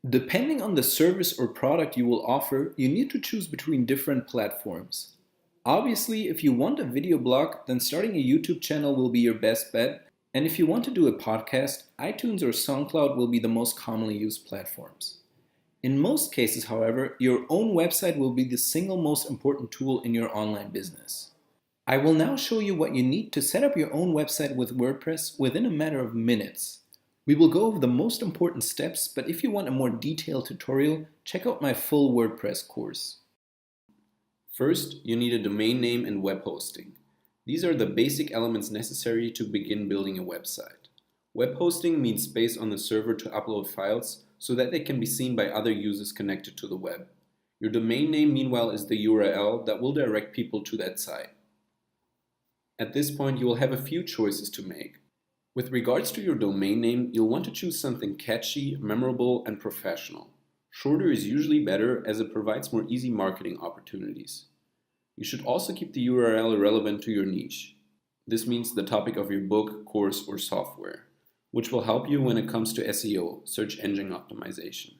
Depending on the service or product you will offer, you need to choose between different platforms. Obviously, if you want a video blog, then starting a YouTube channel will be your best bet. And if you want to do a podcast, iTunes or SoundCloud will be the most commonly used platforms. In most cases, however, your own website will be the single most important tool in your online business. I will now show you what you need to set up your own website with WordPress within a matter of minutes. We will go over the most important steps, but if you want a more detailed tutorial, check out my full WordPress course. First, you need a domain name and web hosting. These are the basic elements necessary to begin building a website. Web hosting means space on the server to upload files so that they can be seen by other users connected to the web. Your domain name, meanwhile, is the URL that will direct people to that site. At this point, you will have a few choices to make. With regards to your domain name, you'll want to choose something catchy, memorable, and professional. Shorter is usually better as it provides more easy marketing opportunities. You should also keep the URL relevant to your niche. This means the topic of your book, course, or software, which will help you when it comes to SEO, search engine optimization.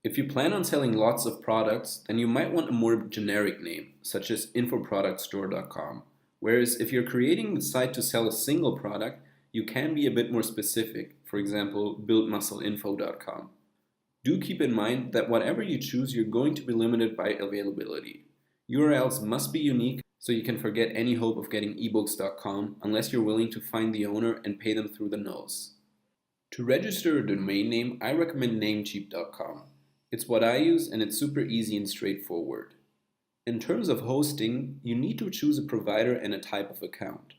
If you plan on selling lots of products, then you might want a more generic name, such as infoproductstore.com. Whereas if you're creating the site to sell a single product, you can be a bit more specific, for example, buildmuscleinfo.com. Do keep in mind that whatever you choose, you're going to be limited by availability. URLs must be unique, so you can forget any hope of getting ebooks.com unless you're willing to find the owner and pay them through the nose. To register a domain name, I recommend namecheap.com. It's what I use and it's super easy and straightforward. In terms of hosting, you need to choose a provider and a type of account.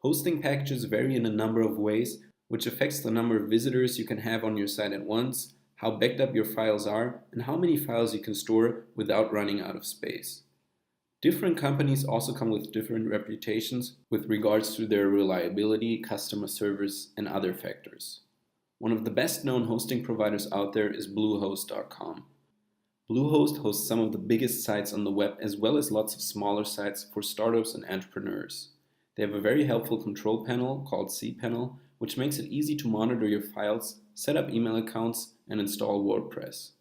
Hosting packages vary in a number of ways, which affects the number of visitors you can have on your site at once, how backed up your files are, and how many files you can store without running out of space. Different companies also come with different reputations with regards to their reliability, customer service, and other factors. One of the best known hosting providers out there is Bluehost.com. Bluehost hosts some of the biggest sites on the web as well as lots of smaller sites for startups and entrepreneurs. They have a very helpful control panel called cPanel, which makes it easy to monitor your files, set up email accounts, and install WordPress.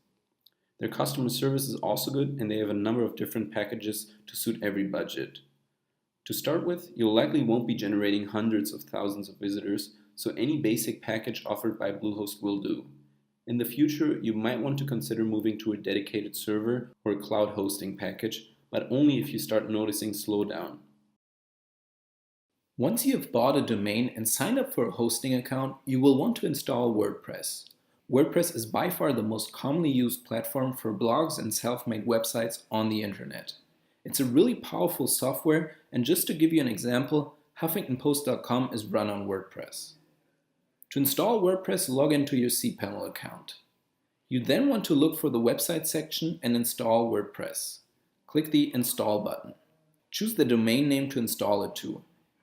Their customer service is also good and they have a number of different packages to suit every budget. To start with, you likely won't be generating hundreds of thousands of visitors, so any basic package offered by Bluehost will do. In the future, you might want to consider moving to a dedicated server or a cloud hosting package, but only if you start noticing slowdown. Once you have bought a domain and signed up for a hosting account, you will want to install WordPress. WordPress is by far the most commonly used platform for blogs and self-made websites on the internet. It's a really powerful software, and just to give you an example, HuffingtonPost.com is run on WordPress. To install WordPress, log into your cPanel account. You then want to look for the website section and install WordPress. Click the Install button. Choose the domain name to install it to.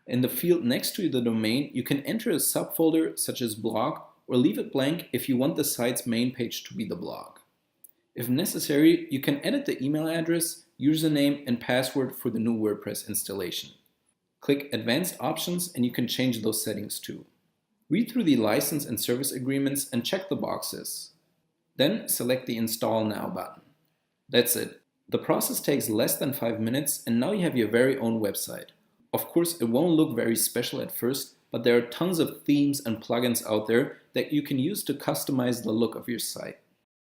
In the field next to the domain, you can enter a subfolder such as blog or leave it blank if you want the site's main page to be the blog. If necessary, you can edit the email address, username, and password for the new WordPress installation. Click Advanced Options and you can change those settings too. Read through the license and service agreements and check the boxes. Then select the Install Now button. That's it. The process takes less than 5 minutes and now you have your very own website. Of course, it won't look very special at first, but there are tons of themes and plugins out there that you can use to customize the look of your site.